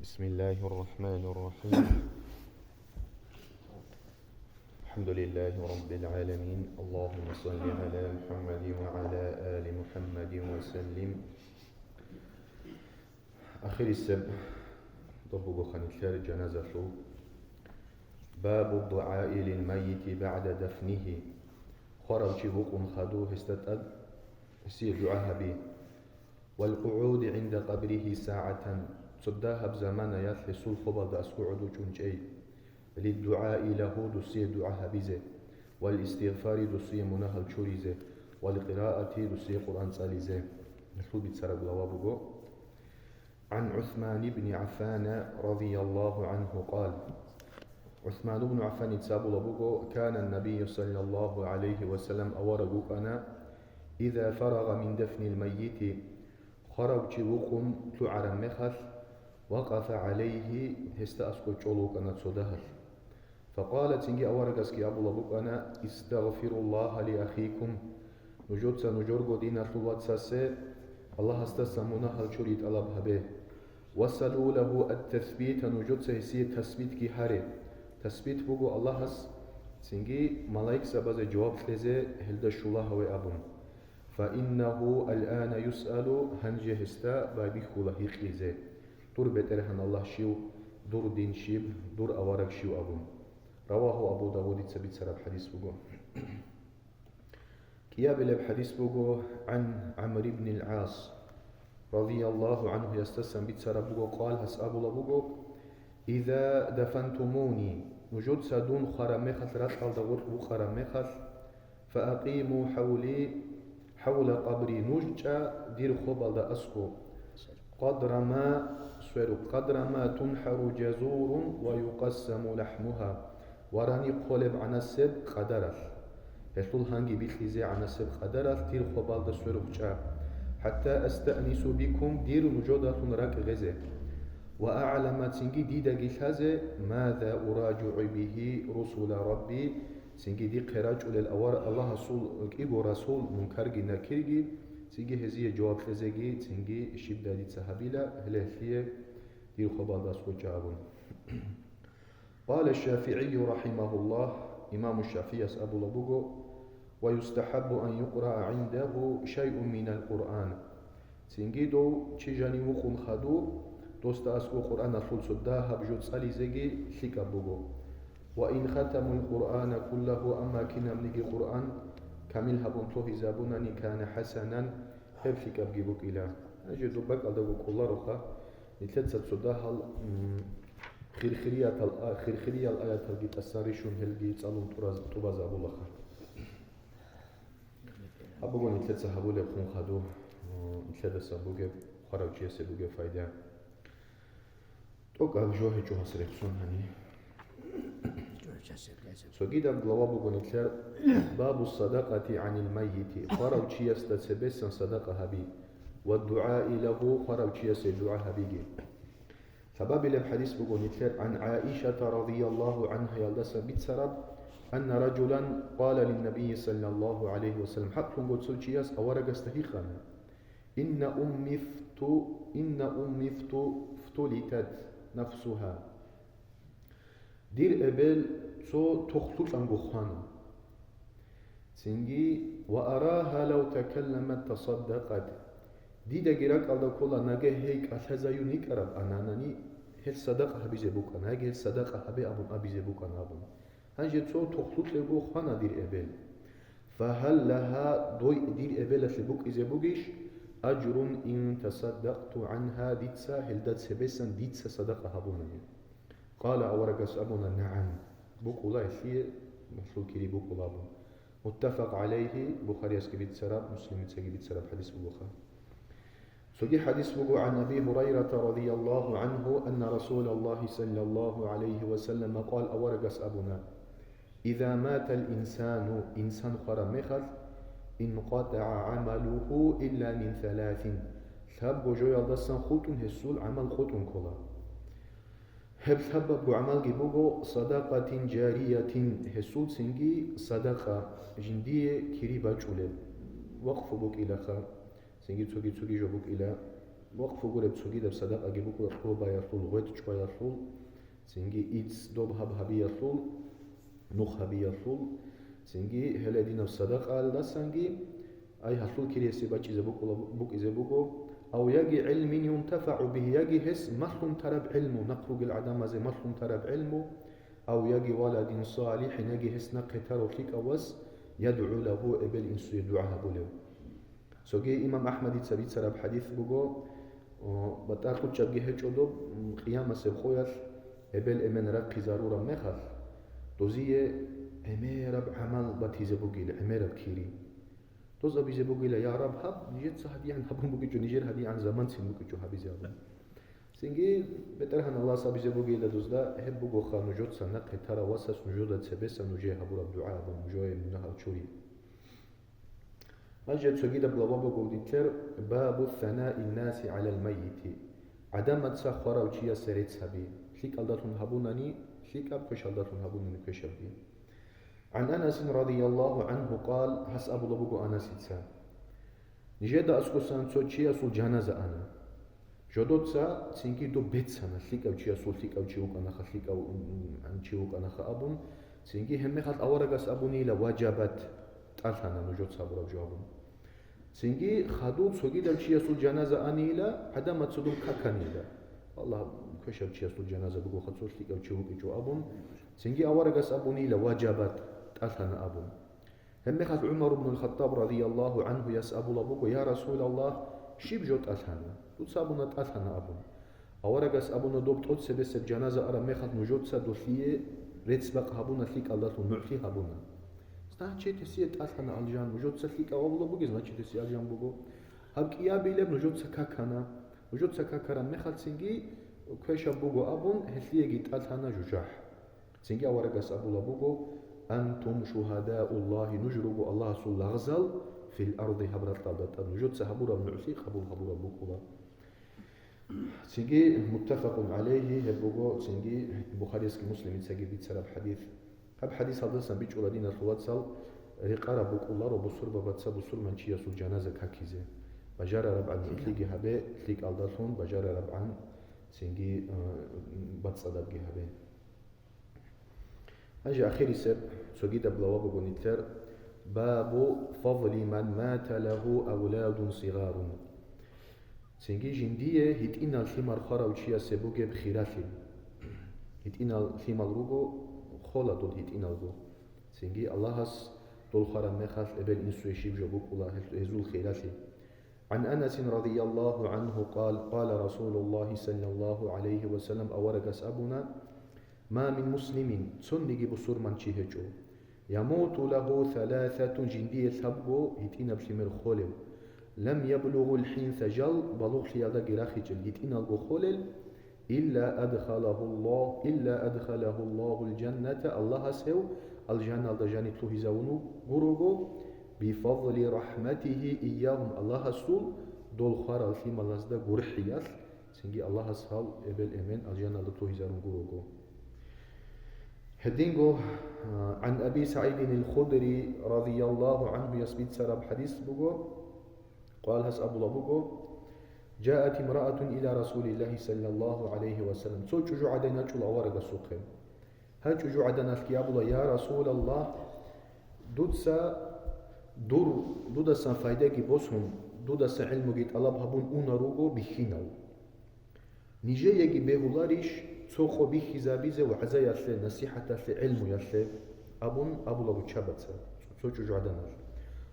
بسم الله الرحمن الرحيم. الحمد لله رب العالمين. اللهم صل على محمد وعلى آل محمد وسلم. آخر السبع ضبق خنثار جنازة باب الدعاء للميت بعد دفنه. خرج بقم خدوه استتأد سي دعاء به والقعود عند قبره ساعة صداها بزمان يثلث الخبض أسقعد جنجي للدعاء له دسي دعاء بزه والاستغفار دسي منهل شوريزه والقراءة دسي قرآن صاليزه نحو بتسرق لوابقو. عن عثمان بن عفان رضي الله عنه قال عثمان بن عفان تسابو لبقو كان النبي صلى الله عليه وسلم أورقوك أنا إذا فرغ من دفن الميت خرج وقم تعر مخث وقف عليه هستأسكو تشولوك أنا تصدهل فقالت إنجي أورقسك أبو لبوك أنا استغفر الله لأخيكم نجود سنجورغو دينا ثلوات ساسي الله استسمونا هل شريط ألبها به وصلوا له التثبيت نجود سيسي تثبيت كي هاري تثبيت بوغو الله هس سنجي ملايك سبز جواب فلزي هلدا شولا هوي أبون فإنه الآن يسأل هنجي هستا بابي خولا هيخيزي دور بترهن الله شيو دور دين شيب دور أوارك شيو أبون. رواه أبو داود تسبيت سرب حديث بوغو. كياب لب حديث بوغو عن عمرو بن العاص رضي الله عنه يستسم بيت سرب بوغو قال هس أبو لبوغو إذا دفنتموني وجود سادون خرمخث رتقل دغور وخرمخث فأقيموا حول قبري نججا دير خبل دا أسكو قدر ما تنحر جزور ويقسم لحمها وراني قلب عن السب قدرث يطول هنجي بيخيزي عن السب قدرث دير خبال دا سويرو حتى أستأنس بكم دير نجودة راك غزي وأعلم تنجي ديدا جيثازي ماذا أراجع به رسول ربي تنجي دي قراج للأوار الله رسول منكرجي نكرجي تنجي هزية جواب خزيجي تنجي الشدة دي تسهبيلا هلهلية دير خبال دا سويرو جابون. قال الشافعي رحمه الله إمام الشافعي أبو لبوغو ويستحب أن يقرأ عنده شيء من القرآن تنجيدو تشجاني وقم خدو دوست أسكو قرآن خل صداها بجود صالي زيجي ثيكا بوغو وإن ختموا القرآن كله أما كنا منيجي قرآن كامل هبونتوه زابونني كان حسنا هب ثيكا بجيبوك إلى أجد بك أدوغو كل رخا لتلتت صداها خيرخيرية الآيات هلقي تساريشون هلقي تسألون طباز أبو لخا أبوغو نتلت سحبو لبخون خدو نتلت سابوغي خرق جيسي بوغي فايدة توقع جوهي جوها سريخسون هني سوغيدا بغلوابوغو نتلت باب الصدقة عن الميت خرق جيسي تسبسن صدقة هبي والدعاء له خرق جيسي دعاء هبيجي سبب الحديث بقول نتلر عن عائشة رضي الله عنها يلدس بتسرب أن رجلا قال للنبي صلى الله عليه وسلم حتى قلت سلشياس أورق استهيخنا إن أمي افتلتت نفسها دير أبل سو تخطط أنغو خانا تنجي وأراها لو تكلمت تصدقت ديدا جيراك على كل نجاه هيك أثزايونيك أرب أناني هل صدقة هبي زبوكان هاي هل صدقة هبي أبي زبوكان أبون هنجي تو تخلط لبو خانا دير أبل فهل لها دوي دير أبل لبوك إزبوكيش أجر إن تصدقت عنها ديتسا هل دات سبسن ديتسا صدقة هبونني قال أورقس أبونا نعم بوك الله يثير مثلو كيري بوك الله متفق عليه بخاري اسكبيت سراب مسلم اسكبيت سراب حديث البخاري. سوغي حديث بقو عن أبي هريرة رضي الله عنه أن رسول الله صلى الله عليه وسلم قال أورقس أبونا إذا مات إنسان خرمخث انقطع عمله إلا من ثلاث ثب جويا دسان خوتون هسول عمل خوتون كلا هب ثبب عمل بقو صدقة جارية هسول سنجي صدقة جندية كريبا جولل وقف بك إلى خير سنجي تسوغي جوبك إلى وقف وقرب سوقي دب صدق أجيبك ويرحول بايرحول غويت شوي يرحول سنجي إيدس دوب هب يرحول نخ هب يرحول سنجي هلا دينا الصدق على ده سنجي أي هرحول كريسي باتش إذا بوك إذا بوكو أو يجي علم ينتفع به يجي هس مخلوم ترب علمه نقرق العدم زي مخلوم ترب علمه أو يجي ولد صالح يجي هس نقتر فيك أوس يدعو له إبل إنسو يدعوها بله سوجي إمام أحمد يتسبيت سرب حديث بوجو بتأخذ شبيه هجودو قيامة سبخوير إبل إمن رب زارورا مخل دوزيه إميرب عمل باتيزه بوجيل إميرب كيري دوز أبيزه بوجيل يا رب هب نجيت صحدي عن هبون بوجيجو نيجر هدي عن زمان سين بوجيجو هبيزه هبون سينجي بترهن الله صابيزه بوجيل دوزدا هب بوجو خانو جود سنق ترى وسس نجود تسبس نجيه هبور الدعاء بمجوي منها تشوري أجد سجيد بلوابو قوديتر باب الثناء الناس على الميت عدم تسخر وشيا سريت سبي شيك ألداتون هبونني شيك أب كش ألداتون هبونني كشبي عن أنس رضي الله عنه قال حس أبو لبوكو أنس إتسا نجد أسكو سانسو شيا سول جنازة أنا جدوتسا سينكي دو بيت سنة شيك أو شيا سول شيك أو شيوك أنا خشيك أو عن شيوك أنا خأبون سينكي هم خالت أورجس أبوني لواجبات تعرفنا نجود صبر وجوابهم سينجي خدود سوجي دل شيء سول جنازة أنيلا عدم تصدم ككنيلا والله كشف شيء سول جنازة بقول خد سول تيجي وشيوك جو أبون سينجي أورجس أبونيلا واجبات تعرفنا أبون هم خالت عمر بن الخطاب رضي الله عنه يسأل أبوه يا رسول الله شيب جوت تعرفنا وتصابنا تعرفنا أبون أورجس أبونا دوب تقول سبس الجنازة أرى مخد نجود سدوثية رتسبق هبونا فيك الله نعفي هبونا значит если тасхана алжан нужотса фика облобуги значит если алжан буго хабкия билеб нужотса какара мехалцинги квеша буго абун хеслиеги тасхана жужах цинги аварагас абула буго антум шухадауллахи нужругу аллах сул лағзал фил арди хабраталдата нужотса хабура нуфи хабура букула цинги муттафақун алейхи хебуго цинги бухарийский муслим цаги бицараб хадис هب حديث هذا سنبيج أولادين الخواتسال رقارة بقولار وبصور ببتسا بصور من شيء يسول جنازة كاكيزة بجار ربعا تلقي هبه تلقي ألدالون بجار ربعا سنجي بتسا دبقي هبه أجي أخيري سب سوجيد بلواب بنيتر باب فضل من مات له أولاد صغار سنجي جندية هتئنا الثمار خارا وشيا سبوجي بخيراتي هتئنا الثمار روغو خولا دول هيت إنالغو سينجي اللهس دول خرم مخاف إبل إنسو يشيب جبوك الله هزول خيراتي عن أنس رضي الله عنه قال رسول الله صلى الله عليه وسلم أورقس أبونا ما من مسلم تسنجي بصور من شيهجو يموت له ثلاثة جندية ثبو هيت إنا بشمر خولل لم يبلغ الحين ثجل بلوغ ليادا قراخي جل هيت إنالغو خولل إلا أدخله الله الجنة الله سو الجنة الجنة تلوه زونو غروغو بفضل رحمته إياهم الله سول دول خار في ملازدا غرحيات سنجي الله سال إبل إمن الجنة تلوه زونو غروغو هدينغو عن أبي سعيد الخدري رضي الله عنه يسبيت سرب حديث بوغو قال هس أبو لبوغو جاءت امرأة إلى رسول الله صلى الله عليه وسلم سو تشجو عدنا تشول أورق السوقين هل تشجو عدنا الكيابلا يا رسول الله دودسا فايدة بوسهم دودسا علمو طلب هبون اونروغو بخينو نيجي يجي بهولاريش سوخو بخيزابيزه وعزا يسلي نصيحة يسلي علمو يسلي أبو لابو تشابتسا سو تشجو عدنا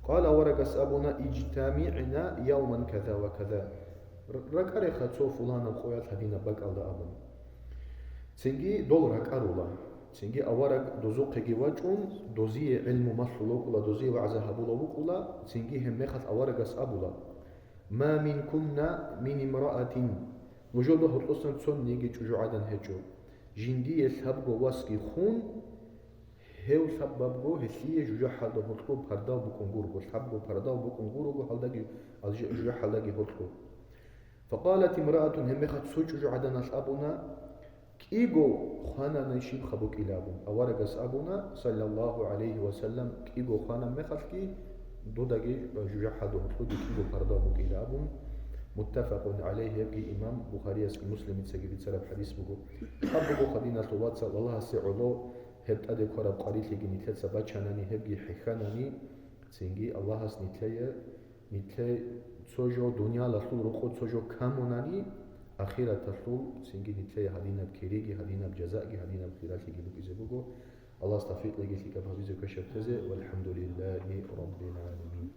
قال ورقس أبونا اجتمعنا يوما كذا وكذا ركاري خاتسو فلان الخويات هدينا بقال دا أبن سنجي دول ركارولا سنجي أورق دوزو قيقي واجون دوزي علم مصلوكولا دوزي وعزا هبولوكولا سنجي هم مخت أورقس أبولا ما من كنا من امرأة وجودو هتلوسن تسون نيجي تشجو عدن هجو جندي يثبغو واسكي خون هو سببغو هسيه جوجو حالدو هتلو برداو بكونغورغو سببغو برداو بكونغورغو حالداجي جوجو حالداجي هتلو فقالت امرأة هم خد سوچو عدنا أبونا كيغو خانا نشيب خبوك إلابون أورقس أبونا صلى الله عليه وسلم كيغو خانا مخلكي دوداجي جوجا حدو هتلو كيغو بردا بوك إلابون متفق عليه يبقي إمام بخاري اسكي مسلم تسجل تسلب حديث بقول خبقوا خدينا لوات والله سعلو هبت أدي كرب قريت لجي نتلت سباتشانني هبقي حخانني سينجي الله سنتلي نتلي تسوجو دنيا لطول رخو تسوجو كاموناني أخيرا تطول سينجي نتلي هدينا بكيريجي هدينا بجزائي هدينا بخيرات لجي بقى الله استفيق لجي لك بهذه كشف والحمد لله رب العالمين.